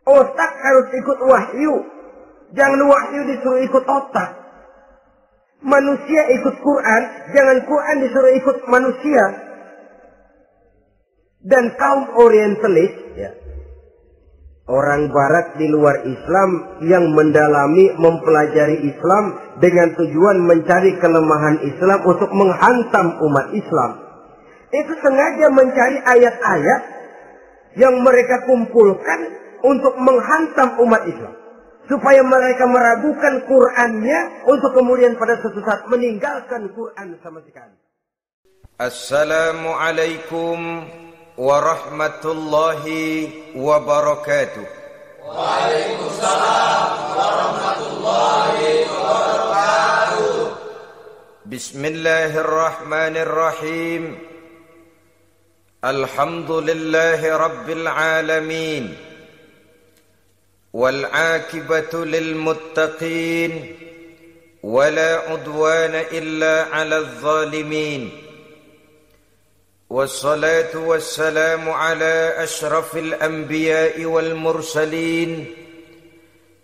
Otak harus ikut wahyu. Jangan wahyu disuruh ikut otak. Manusia ikut Quran, jangan Quran disuruh ikut manusia. Dan kaum orientalis, ya, orang barat di luar Islam yang mendalami, mempelajari Islam dengan tujuan mencari kelemahan Islam untuk menghantam umat Islam. Itu sengaja mencari ayat-ayat yang mereka kumpulkan untuk menghantam umat Islam. Supaya mereka meragukan Qur'annya untuk kemudian pada suatu saat meninggalkan Qur'an sama sekali. Assalamualaikum warahmatullahi wabarakatuh. Waalaikumsalam warahmatullahi wabarakatuh. Bismillahirrahmanirrahim. Alhamdulillahi rabbil alamin. والعاقبة للمتقين ولا عدوان إلا على الظالمين والصلاة والسلام على أشرف الأنبياء والمرسلين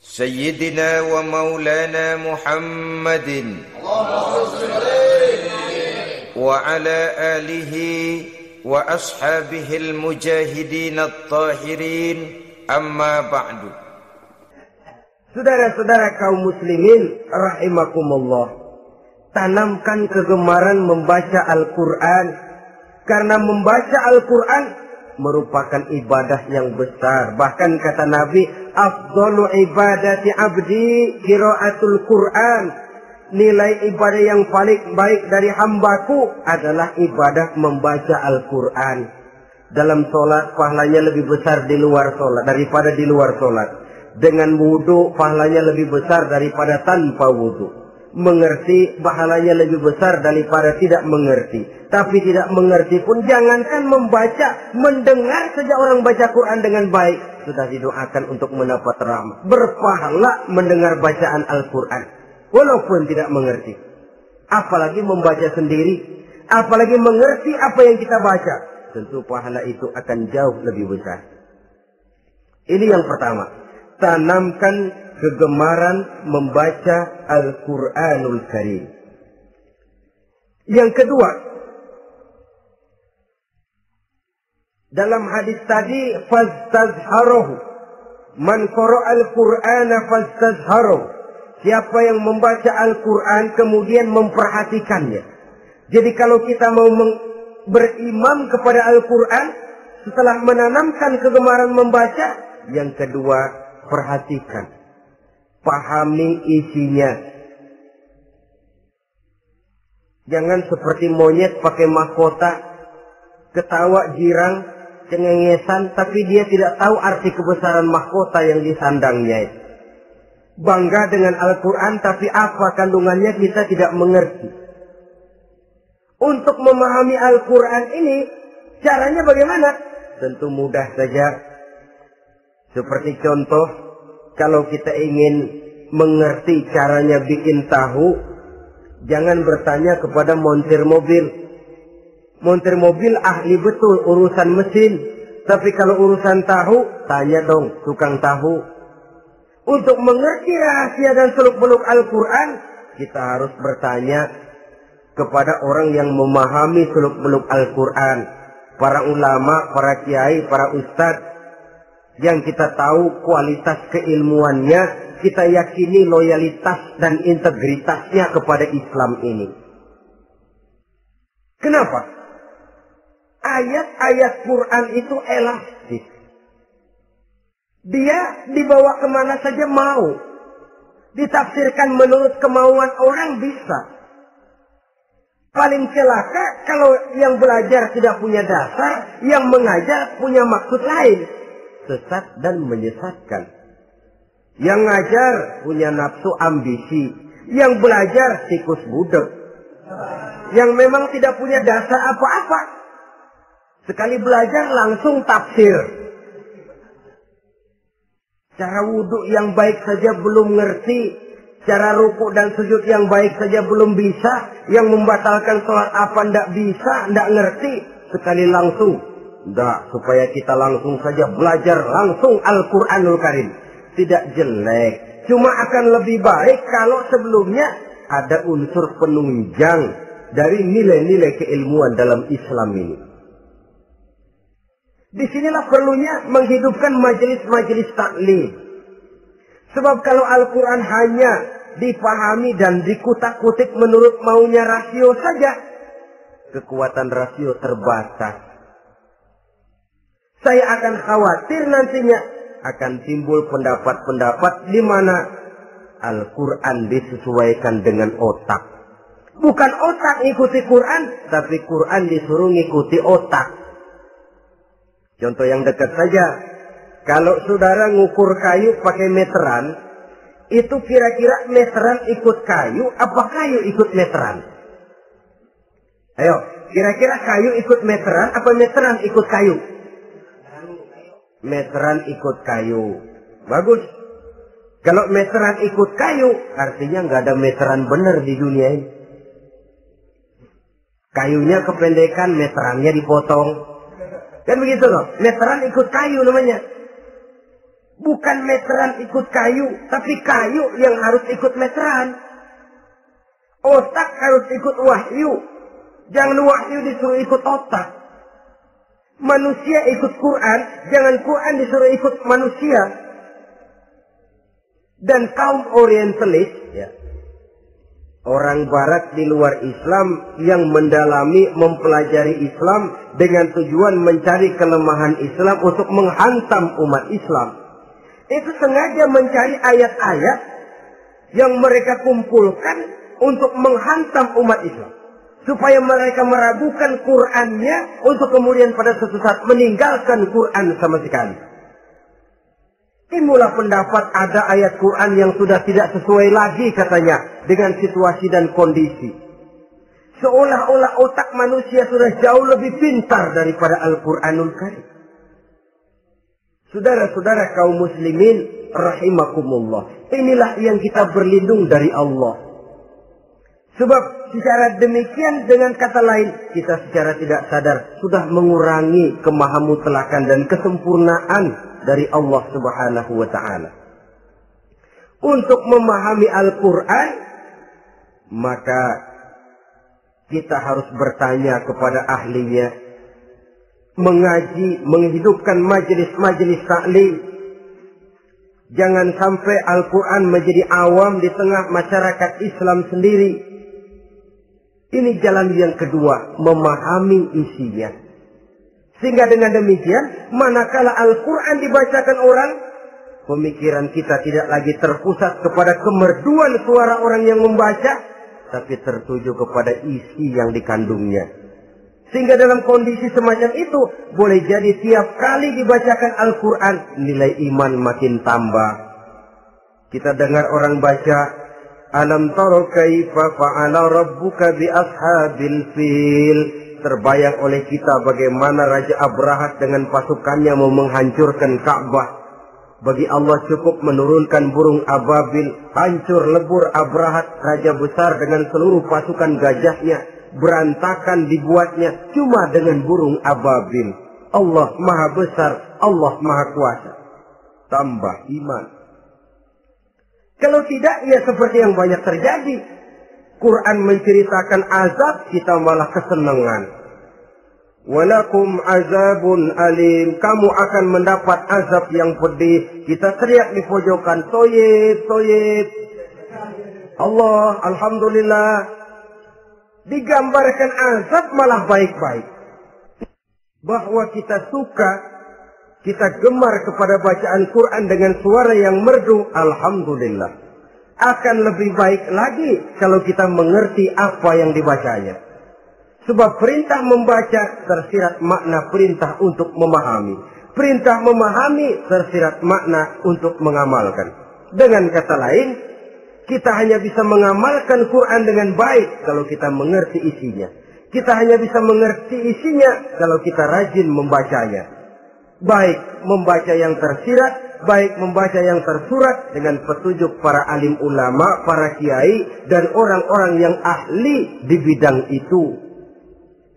سيدنا ومولانا محمد وعلى آله وأصحابه المجاهدين الطاهرين أما بعد. Saudara-saudara kaum muslimin rahimakumullah, tanamkan kegemaran membaca Al-Quran, karena membaca Al-Quran merupakan ibadah yang besar. Bahkan kata Nabi, afdalu ibadati abdi qiraatul Quran. Nilai ibadah yang paling baik dari hambaku adalah ibadah membaca Al-Quran. Dalam sholat pahalanya lebih besar di luar sholat daripada di luar sholat. Dengan wudu pahalanya lebih besar daripada tanpa wudu. Mengerti pahalanya lebih besar daripada tidak mengerti. Tapi tidak mengerti pun jangankan membaca, mendengar saja orang baca Quran dengan baik sudah didoakan untuk mendapat rahmat. Berpahala mendengar bacaan Al-Quran walaupun tidak mengerti. Apalagi membaca sendiri, apalagi mengerti apa yang kita baca, tentu pahala itu akan jauh lebih besar. Ini yang pertama. Tanamkan kegemaran membaca Al-Quranul Karim. Yang kedua, dalam hadis tadi, fastazharuhu. Man qara'al Qur'ana fastazharuhu. Siapa yang membaca Al-Quran kemudian memperhatikannya. Jadi kalau kita mau berimam kepada Al-Quran, setelah menanamkan kegemaran membaca, yang kedua, perhatikan, pahami isinya. Jangan seperti monyet pakai mahkota, ketawa girang, cengengesan, tapi dia tidak tahu arti kebesaran mahkota yang disandangnya. Bangga dengan Al-Quran, tapi apa kandungannya kita tidak mengerti. Untuk memahami Al-Quran ini, caranya bagaimana? Tentu mudah saja. Seperti contoh, kalau kita ingin mengerti caranya bikin tahu, jangan bertanya kepada montir mobil. Montir mobil ahli betul urusan mesin. Tapi kalau urusan tahu, tanya dong tukang tahu. Untuk mengerti rahasia dan seluk-beluk Al-Quran, kita harus bertanya kepada orang yang memahami seluk-beluk Al-Quran. Para ulama, para kiai, para ustadz, yang kita tahu kualitas keilmuannya, kita yakini loyalitas dan integritasnya kepada Islam ini. Kenapa? Ayat-ayat Quran itu elastis. Dia dibawa kemana saja mau. Ditafsirkan menurut kemauan orang bisa. Paling celaka kalau yang belajar tidak punya dasar, yang mengajar punya maksud lain. Sesat dan menyesatkan. Yang ngajar punya nafsu ambisi, yang belajar tikus budek, yang memang tidak punya dasar apa-apa. Sekali belajar langsung tafsir. Cara wudhu yang baik saja belum ngerti, cara ruku dan sujud yang baik saja belum bisa, yang membatalkan sholat apa ndak bisa, ndak ngerti, sekali langsung Enggak, supaya kita langsung saja belajar langsung Al-Quranul Karim. Tidak jelek. Cuma akan lebih baik kalau sebelumnya ada unsur penunjang dari nilai-nilai keilmuan dalam Islam ini. Disinilah perlunya menghidupkan majelis-majelis taklim. Sebab kalau Al-Quran hanya dipahami dan dikutak-kutik menurut maunya rasio saja, kekuatan rasio terbatas. Saya akan khawatir nantinya akan timbul pendapat-pendapat di mana Al-Quran disesuaikan dengan otak. Bukan otak ikuti Quran, tapi Quran disuruh ngikuti otak. Contoh yang dekat saja. Kalau saudara ngukur kayu pakai meteran, itu kira-kira meteran ikut kayu, apa kayu ikut meteran? Ayo, kira-kira kayu ikut meteran, apa meteran ikut kayu? Meteran ikut kayu. Bagus. Kalau meteran ikut kayu, artinya nggak ada meteran benar di dunia ini. Kayunya kependekan, meterannya dipotong. Kan begitu loh. Meteran ikut kayu namanya. Bukan meteran ikut kayu, tapi kayu yang harus ikut meteran. Otak harus ikut wahyu. Jangan wahyu disuruh ikut otak. Manusia ikut Quran, jangan Quran disuruh ikut manusia. Dan kaum orientalis, ya, orang barat di luar Islam yang mendalami, mempelajari Islam dengan tujuan mencari kelemahan Islam untuk menghantam umat Islam. Itu sengaja mencari ayat-ayat yang mereka kumpulkan untuk menghantam umat Islam. Supaya mereka meragukan Qur'annya untuk kemudian pada suatu saat meninggalkan Qur'an sama sekali. Timbullah pendapat ada ayat Qur'an yang sudah tidak sesuai lagi katanya dengan situasi dan kondisi. Seolah-olah otak manusia sudah jauh lebih pintar daripada Al-Qur'anul Karim. Saudara-saudara kaum muslimin rahimakumullah. Inilah yang kita berlindung dari Allah. Sebab secara demikian dengan kata lain kita secara tidak sadar sudah mengurangi kemahamutlakan dan kesempurnaan dari Allah Subhanahu wa ta'ala. Untuk memahami Al-Quran, maka kita harus bertanya kepada ahlinya, mengaji, menghidupkan majelis-majelis taklim. Jangan sampai Al-Quran menjadi awam di tengah masyarakat Islam sendiri. Ini jalan yang kedua, memahami isinya. Sehingga dengan demikian, manakala Al-Quran dibacakan orang, pemikiran kita tidak lagi terpusat kepada kemerduan suara orang yang membaca, tapi tertuju kepada isi yang dikandungnya. Sehingga dalam kondisi semacam itu, boleh jadi tiap kali dibacakan Al-Quran, nilai iman makin tambah. Kita dengar orang baca, Alam taro kaifa fa'ala rabbuka bi ashabil fil. Terbayang oleh kita bagaimana Raja Abrahat dengan pasukannya mau menghancurkan Ka'bah. Bagi Allah cukup menurunkan burung ababil, hancur lebur Abrahat, raja besar dengan seluruh pasukan gajahnya, berantakan dibuatnya cuma dengan burung ababil. Allah Maha Besar, Allah Maha Kuasa. Tambah iman. Kalau tidak, ya seperti yang banyak terjadi. Quran menceritakan azab, kita malah kesenangan. Walakum azabun alim. Kamu akan mendapat azab yang pedih. Kita teriak di pojokan, toyib, toyib. Allah, alhamdulillah. Digambarkan azab malah baik-baik. Bahwa kita suka, kita gemar kepada bacaan Quran dengan suara yang merdu, alhamdulillah. Akan lebih baik lagi kalau kita mengerti apa yang dibacanya. Sebab perintah membaca tersirat makna perintah untuk memahami. Perintah memahami tersirat makna untuk mengamalkan. Dengan kata lain, kita hanya bisa mengamalkan Quran dengan baik kalau kita mengerti isinya. Kita hanya bisa mengerti isinya kalau kita rajin membacanya. Baik membaca yang tersirat, baik membaca yang tersurat dengan petunjuk para alim ulama, para kiai, dan orang-orang yang ahli di bidang itu.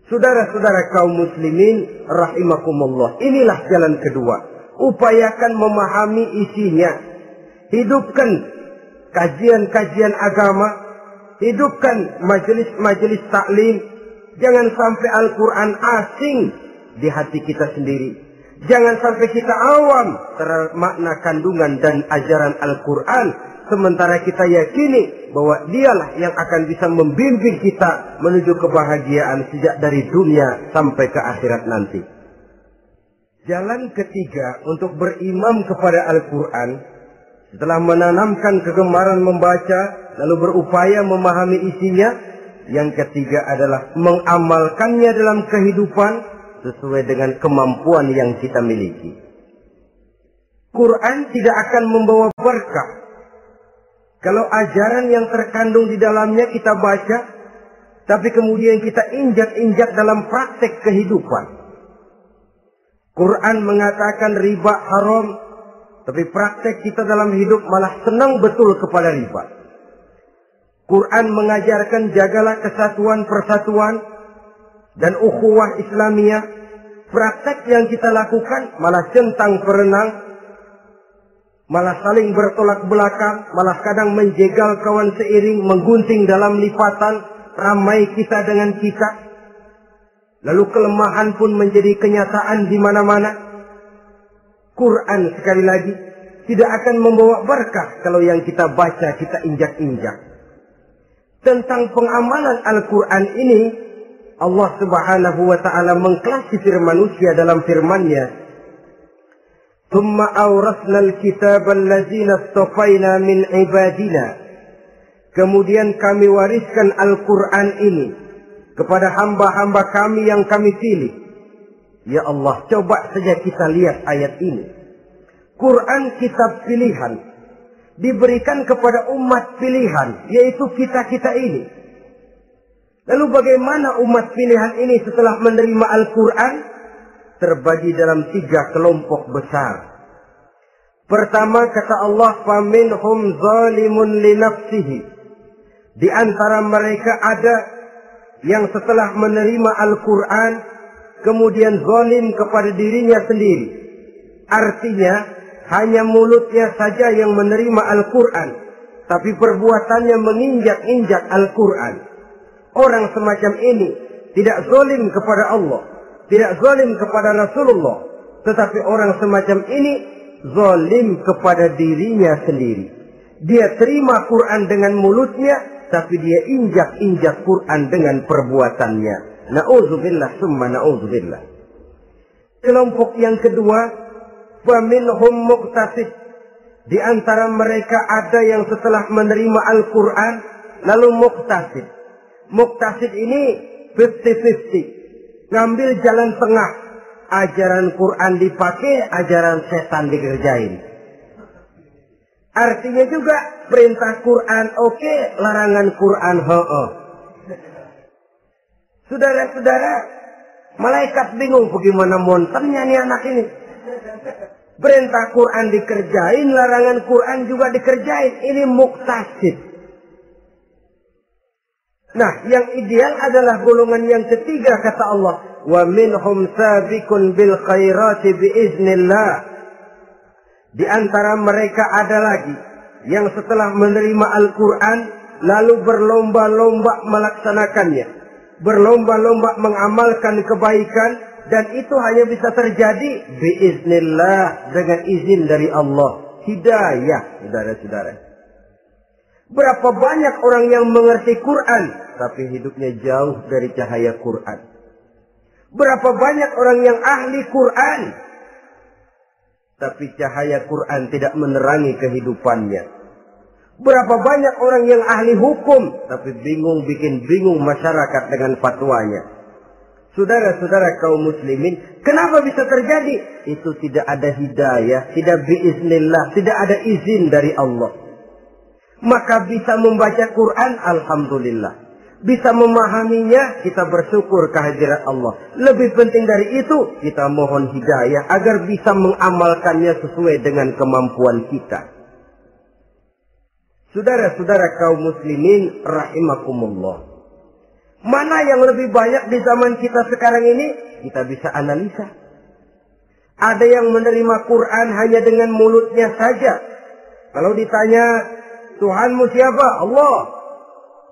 Saudara-saudara kaum muslimin rahimakumullah, inilah jalan kedua. Upayakan memahami isinya. Hidupkan kajian-kajian agama, hidupkan majelis-majelis taklim. Jangan sampai Al-Quran asing di hati kita sendiri. Jangan sampai kita awam terhadap makna kandungan dan ajaran Al-Quran, sementara kita yakini bahwa dialah yang akan bisa membimbing kita menuju kebahagiaan sejak dari dunia sampai ke akhirat nanti. Jalan ketiga untuk berimam kepada Al-Quran, setelah menanamkan kegemaran membaca, lalu berupaya memahami isinya, yang ketiga adalah mengamalkannya dalam kehidupan sesuai dengan kemampuan yang kita miliki. Quran tidak akan membawa berkah kalau ajaran yang terkandung di dalamnya kita baca, tapi kemudian kita injak-injak dalam praktek kehidupan. Quran mengatakan riba haram, tapi praktek kita dalam hidup malah senang betul kepada riba. Quran mengajarkan jagalah kesatuan persatuan dan ukhuwah Islamiyah. Praktek yang kita lakukan malah centang perenang, malah saling bertolak belakang, malah kadang menjegal kawan seiring, menggunting dalam lipatan, ramai kita dengan kita. Lalu kelemahan pun menjadi kenyataan di mana-mana. Quran sekali lagi tidak akan membawa berkah kalau yang kita baca kita injak-injak. Tentang pengamalan Al-Quran ini, Allah Subhanahu wa ta'ala mengklasifikasi manusia dalam firman-Nya. ثم أورثنا الكتاب الذين اصطفينا من عبادنا. Kemudian kami wariskan Al-Quran ini kepada hamba-hamba kami yang kami pilih. Ya Allah, coba saja kita lihat ayat ini. Quran kitab pilihan, diberikan kepada umat pilihan, yaitu kita-kita ini. Lalu bagaimana umat pilihan ini setelah menerima Al-Quran? Terbagi dalam 3 kelompok besar. Pertama, kata Allah, faminhum zalimun li nafsihi. Di antara mereka ada yang setelah menerima Al-Quran kemudian zalim kepada dirinya sendiri. Artinya hanya mulutnya saja yang menerima Al-Quran, tapi perbuatannya menginjak-injak Al-Quran. Orang semacam ini tidak zalim kepada Allah, tidak zalim kepada Rasulullah, tetapi orang semacam ini zalim kepada dirinya sendiri. Dia terima Quran dengan mulutnya, tapi dia injak-injak Quran dengan perbuatannya. Na'udzubillah summa na'udzubillah. Kelompok yang kedua, faminhum muqtasid. Di antara mereka ada yang setelah menerima Al-Quran lalu muqtasid. Muqtasid ini 50-50. Ngambil jalan tengah. Ajaran Quran dipakai, ajaran setan dikerjain. Artinya juga perintah Quran oke, larangan Quran ho-oh. Saudara-saudara, malaikat bingung bagaimana monternya nih anak ini. Perintah Quran dikerjain, larangan Quran juga dikerjain. Ini muqtasid. Nah, yang ideal adalah golongan yang ketiga, kata Allah. Wa minhum sabiqun bil khairati biiznillah. Di antara mereka ada lagi yang setelah menerima Al-Quran lalu berlomba-lomba melaksanakannya. Berlomba-lomba mengamalkan kebaikan, dan itu hanya bisa terjadi biiznillah, dengan izin dari Allah. Hidayah, saudara-saudara. Berapa banyak orang yang mengerti Quran tapi hidupnya jauh dari cahaya Quran. Berapa banyak orang yang ahli Quran tapi cahaya Quran tidak menerangi kehidupannya. Berapa banyak orang yang ahli hukum tapi bikin bingung masyarakat dengan fatwanya. Saudara-saudara kaum muslimin, kenapa bisa terjadi? Itu tidak ada hidayah, tidak biiznillah, tidak ada izin dari Allah. Maka bisa membaca Quran, alhamdulillah. Bisa memahaminya, kita bersyukur kehadirat Allah. Lebih penting dari itu, kita mohon hidayah agar bisa mengamalkannya sesuai dengan kemampuan kita. Saudara-saudara kaum muslimin rahimakumullah. Mana yang lebih banyak di zaman kita sekarang ini? Kita bisa analisa. Ada yang menerima Quran hanya dengan mulutnya saja. Kalau ditanya, Tuhanmu siapa? Allah.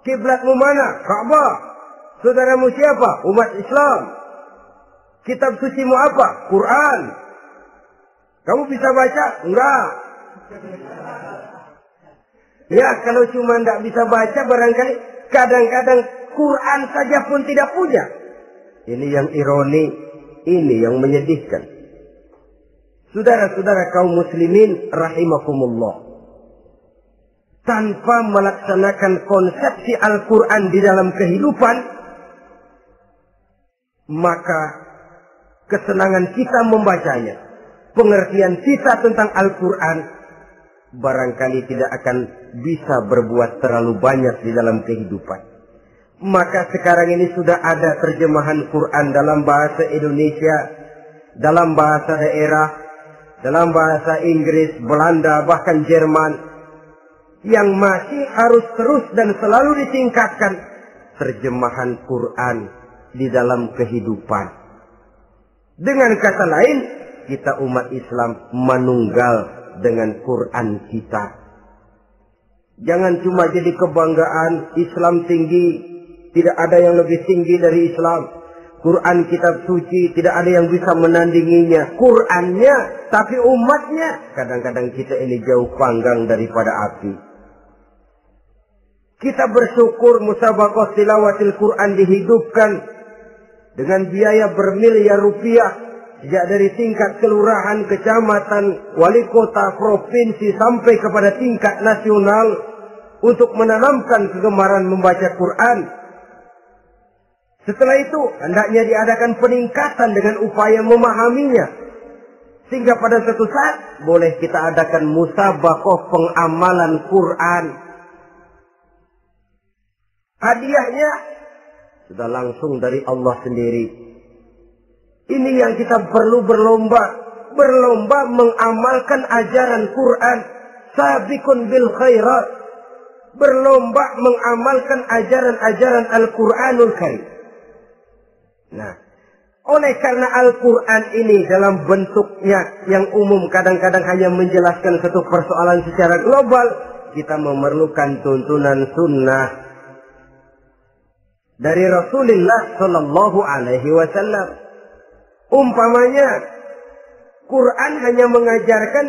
Kiblatmu mana? Ka'bah. Saudaramu siapa? Umat Islam. Kitab sucimu apa? Quran. Kamu bisa baca? Enggak. Ya, kalau cuma enggak bisa baca, barangkali kadang-kadang Quran saja pun tidak punya. Ini yang ironi, ini yang menyedihkan. Saudara-saudara kaum muslimin rahimakumullah. Tanpa melaksanakan konsepsi Al-Quran di dalam kehidupan, maka kesenangan kita membacanya, pengertian kita tentang Al-Quran, barangkali tidak akan bisa berbuat terlalu banyak di dalam kehidupan. Maka sekarang ini sudah ada terjemahan Quran dalam bahasa Indonesia, dalam bahasa daerah, dalam bahasa Inggris, Belanda, bahkan Jerman, yang masih harus terus dan selalu ditingkatkan terjemahan Quran di dalam kehidupan. Dengan kata lain, kita umat Islam menunggal dengan Quran kita. Jangan cuma jadi kebanggaan Islam tinggi, tidak ada yang lebih tinggi dari Islam. Quran kitab suci, tidak ada yang bisa menandinginya. Qurannya, tapi umatnya, kadang-kadang kita ini jauh panggang daripada api. Kita bersyukur musabaqah tilawatil Quran dihidupkan dengan biaya bermiliar rupiah. Sejak dari tingkat kelurahan, kecamatan, wali kota, provinsi, sampai kepada tingkat nasional. Untuk menanamkan kegemaran membaca Quran. Setelah itu, hendaknya diadakan peningkatan dengan upaya memahaminya. Sehingga pada suatu saat, boleh kita adakan musabaqah pengamalan Quran. Hadiahnya, sudah langsung dari Allah sendiri. Ini yang kita perlu berlomba. Berlomba mengamalkan ajaran Quran. Sabiqun bil khairat. Berlomba mengamalkan ajaran-ajaran Al-Quranul Karim. Nah, oleh karena Al-Quran ini dalam bentuknya yang umum kadang-kadang hanya menjelaskan satu persoalan secara global, kita memerlukan tuntunan sunnah dari Rasulullah Sallallahu Alaihi Wasallam. Umpamanya, Quran hanya mengajarkan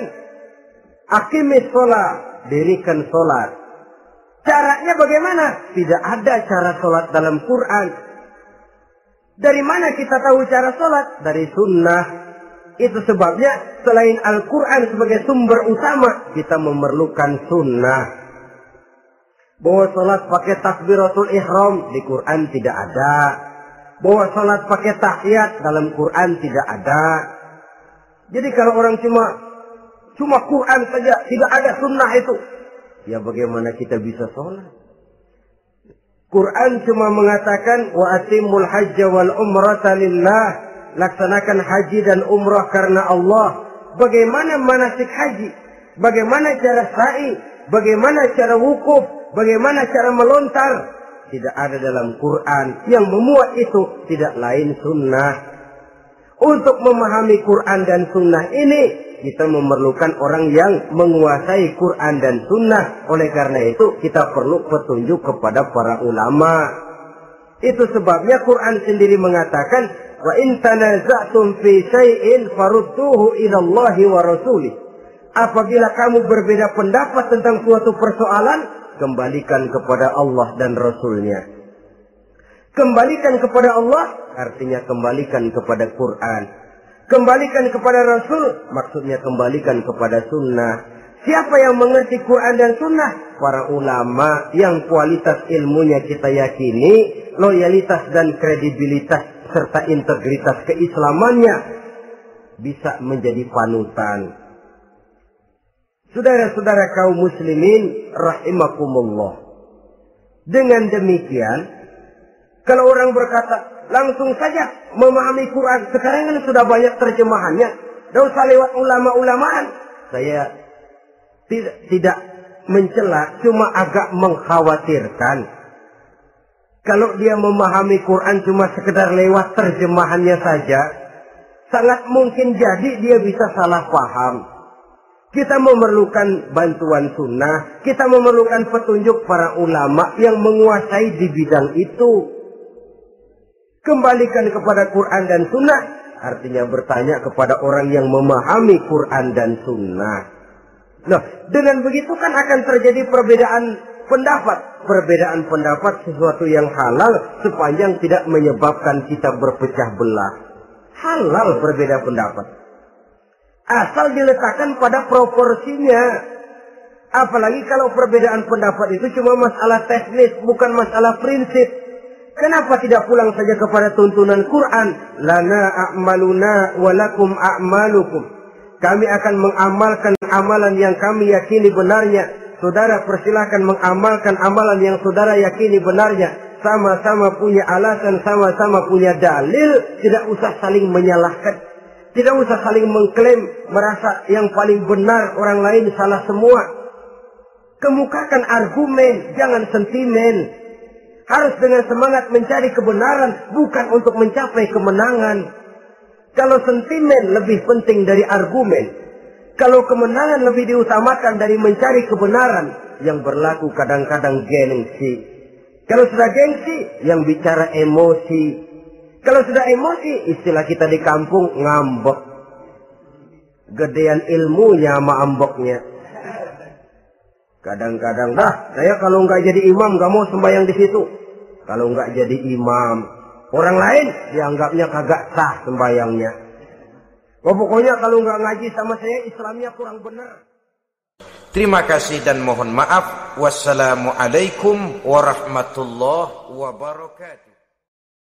aqimis sholat, dirikan sholat. Caranya bagaimana? Tidak ada cara sholat dalam Quran. Dari mana kita tahu cara sholat? Dari sunnah. Itu sebabnya selain Al-Quran sebagai sumber utama, kita memerlukan sunnah. Bahwa sholat pakai takbiratul ihram di Quran tidak ada. Bahwa sholat pakai tahiyat dalam Quran tidak ada. Jadi kalau orang cuma Quran saja, tidak ada sunnah itu, ya bagaimana kita bisa sholat? Quran cuma mengatakan wa atimul hajja wal umrata lillah, laksanakan haji dan umrah karena Allah. Bagaimana manasik haji? Bagaimana cara sa'i? Bagaimana cara wukuf? Bagaimana cara melontar? Tidak ada dalam Quran. Yang memuat itu tidak lain sunnah. Untuk memahami Quran dan sunnah ini, kita memerlukan orang yang menguasai Quran dan sunnah. Oleh karena itu kita perlu petunjuk kepada para ulama. Itu sebabnya Quran sendiri mengatakan, wa in tanaza'tum fi syai'in farudduhu ila Allah wa rasulih. Apabila kamu berbeda pendapat tentang suatu persoalan, kembalikan kepada Allah dan Rasulnya. Kembalikan kepada Allah artinya kembalikan kepada Quran. Kembalikan kepada Rasul, maksudnya kembalikan kepada sunnah. Siapa yang mengerti Quran dan sunnah? Para ulama yang kualitas ilmunya kita yakini, loyalitas dan kredibilitas serta integritas keislamannya bisa menjadi panutan. Saudara-saudara kaum muslimin rahimakumullah. Dengan demikian, kalau orang berkata, langsung saja memahami Quran. Sekarang kan sudah banyak terjemahannya. Tidak usah lewat ulama-ulamaan. Saya tidak mencela, cuma agak mengkhawatirkan. Kalau dia memahami Quran cuma sekedar lewat terjemahannya saja, sangat mungkin jadi dia bisa salah paham. Kita memerlukan bantuan sunnah, kita memerlukan petunjuk para ulama yang menguasai di bidang itu. Kembalikan kepada Quran dan sunnah, artinya bertanya kepada orang yang memahami Quran dan sunnah. Nah, dengan begitu kan akan terjadi perbedaan pendapat. Perbedaan pendapat sesuatu yang halal sepanjang tidak menyebabkan kita berpecah belah. Halal berbeda pendapat. Asal diletakkan pada proporsinya. Apalagi kalau perbedaan pendapat itu cuma masalah teknis, bukan masalah prinsip. Kenapa tidak pulang saja kepada tuntunan Quran? Lana a'maluna walakum a'malukum. Kami akan mengamalkan amalan yang kami yakini benarnya. Saudara persilahkan mengamalkan amalan yang saudara yakini benarnya. Sama-sama punya alasan, sama-sama punya dalil. Tidak usah saling menyalahkan. Tidak usah saling mengklaim, merasa yang paling benar, orang lain salah semua. Kemukakan argumen, jangan sentimen. Harus dengan semangat mencari kebenaran, bukan untuk mencapai kemenangan. Kalau sentimen lebih penting dari argumen, kalau kemenangan lebih diutamakan dari mencari kebenaran, yang berlaku kadang-kadang gengsi. Kalau sudah gengsi, yang bicara emosi. Kalau sudah emosi, istilah kita di kampung, ngambek. Gedean ilmunya sama ambeknya. Kadang-kadang, saya kalau nggak jadi imam, nggak mau sembahyang di situ. Kalau nggak jadi imam, orang lain dianggapnya kagak sah sembahyangnya. Pokoknya kalau nggak ngaji sama saya, Islamnya kurang benar. Terima kasih dan mohon maaf. Wassalamualaikum warahmatullahi wabarakatuh.